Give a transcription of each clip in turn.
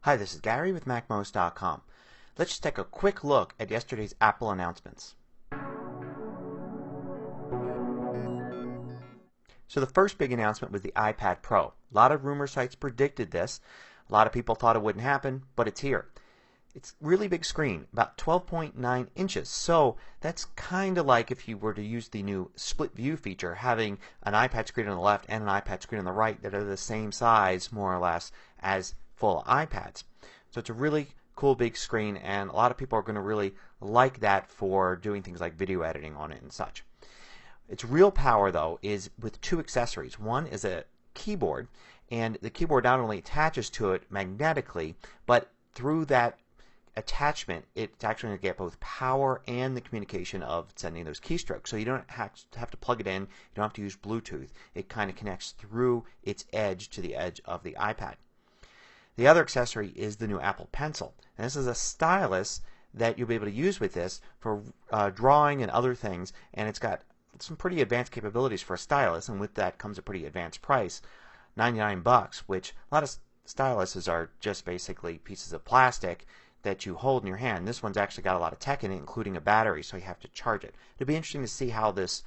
Hi, this is Gary with MacMost.com. Let's just take a quick look at yesterday's Apple announcements. So the first big announcement was the iPad Pro. A lot of rumor sites predicted this. A lot of people thought it wouldn't happen, but it's here. It's a really big screen, about 12.9 inches. So that's kind of like if you were to use the new split view feature, having an iPad screen on the left and an iPad screen on the right that are the same size, more or less, as full iPads. So it's a really cool big screen, and a lot of people are going to really like that for doing things like video editing on it and such. Its real power, though, is with two accessories. One is a keyboard, and the keyboard not only attaches to it magnetically, but through that attachment it's actually going to get both power and the communication of sending those keystrokes. So you don't have to plug it in. You don't have to use Bluetooth. It kind of connects through its edge to the edge of the iPad. The other accessory is the new Apple Pencil. And this is a stylus that you'll be able to use with this for drawing and other things. And it's got some pretty advanced capabilities for a stylus, and with that comes a pretty advanced price, $99, which a lot of styluses are just basically pieces of plastic that you hold in your hand. This one's actually got a lot of tech in it, including a battery, so you have to charge it. It'll be interesting to see how this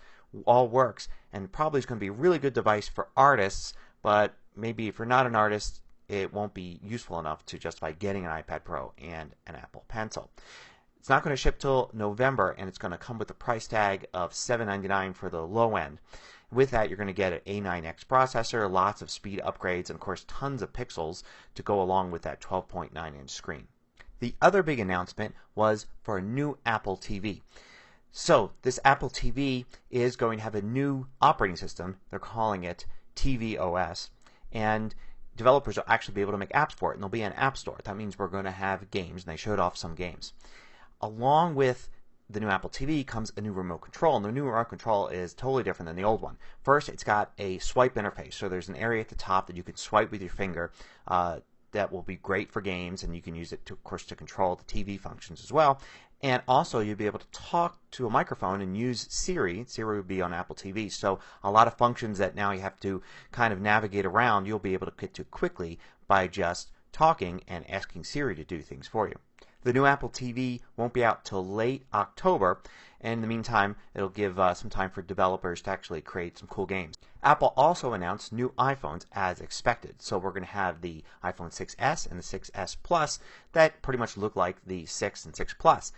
all works, and probably is going to be a really good device for artists, but maybe if you're not an artist, it won't be useful enough to justify getting an iPad Pro and an Apple Pencil. It's not going to ship till November, and it's going to come with a price tag of $799 for the low end. With that, you're going to get an A9X processor, lots of speed upgrades, and of course tons of pixels to go along with that 12.9-inch screen. The other big announcement was for a new Apple TV. So this Apple TV is going to have a new operating system. They're calling it tvOS, and developers will actually be able to make apps for it, and there'll be an app store. That means we're going to have games, and they showed off some games. Along with the new Apple TV comes a new remote control, and the new remote control is totally different than the old one. First, it's got a swipe interface, so there's an area at the top that you can swipe with your finger. That will be great for games, and you can use it, to, of course, to control the TV functions as well. And also, you'll be able to talk to a microphone and use Siri. Siri will be on Apple TV, so a lot of functions that now you have to kind of navigate around, you'll be able to get to quickly by just talking and asking Siri to do things for you. The new Apple TV won't be out till late October, and in the meantime it'll give some time for developers to actually create some cool games. Apple also announced new iPhones as expected. So we're going to have the iPhone 6s and the 6s Plus that pretty much look like the 6 and 6 Plus.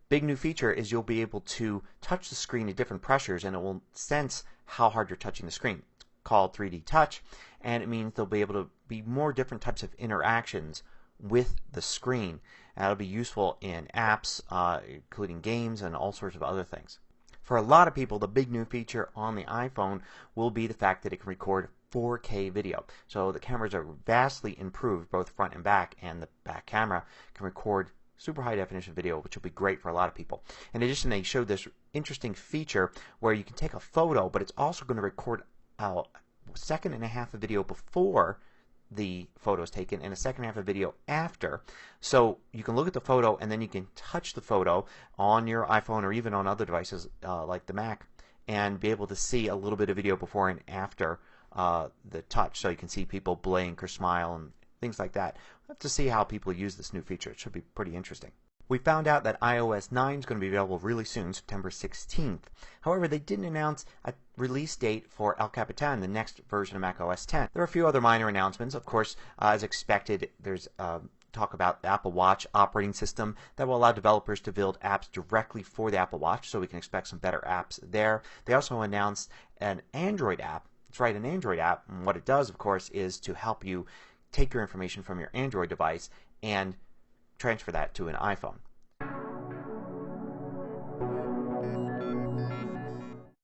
Big new feature is you'll be able to touch the screen at different pressures, and it will sense how hard you're touching the screen. It's called 3D Touch, and it means there'll be able to be more different types of interactions with the screen. That'll be useful in apps, including games and all sorts of other things. For a lot of people, the big new feature on the iPhone will be the fact that it can record 4K video. So the cameras are vastly improved, both front and back, and the back camera can record super high definition video, which will be great for a lot of people. In addition, they showed this interesting feature where you can take a photo, but it's also going to record a second and a half of video before the photo is taken and a second half of video after. So you can look at the photo, and then you can touch the photo on your iPhone or even on other devices like the Mac, and be able to see a little bit of video before and after the touch. So you can see people blink or smile and things like that. We'll have to see how people use this new feature. It should be pretty interesting. We found out that iOS 9 is going to be available really soon, September 16th. However, they didn't announce a release date for El Capitan, the next version of macOS 10. There are a few other minor announcements. Of course, as expected, there's talk about the Apple Watch operating system that will allow developers to build apps directly for the Apple Watch, so we can expect some better apps there. They also announced an Android app. That's right, an Android app. And what it does, of course, is to help you take your information from your Android device and transfer that to an iPhone.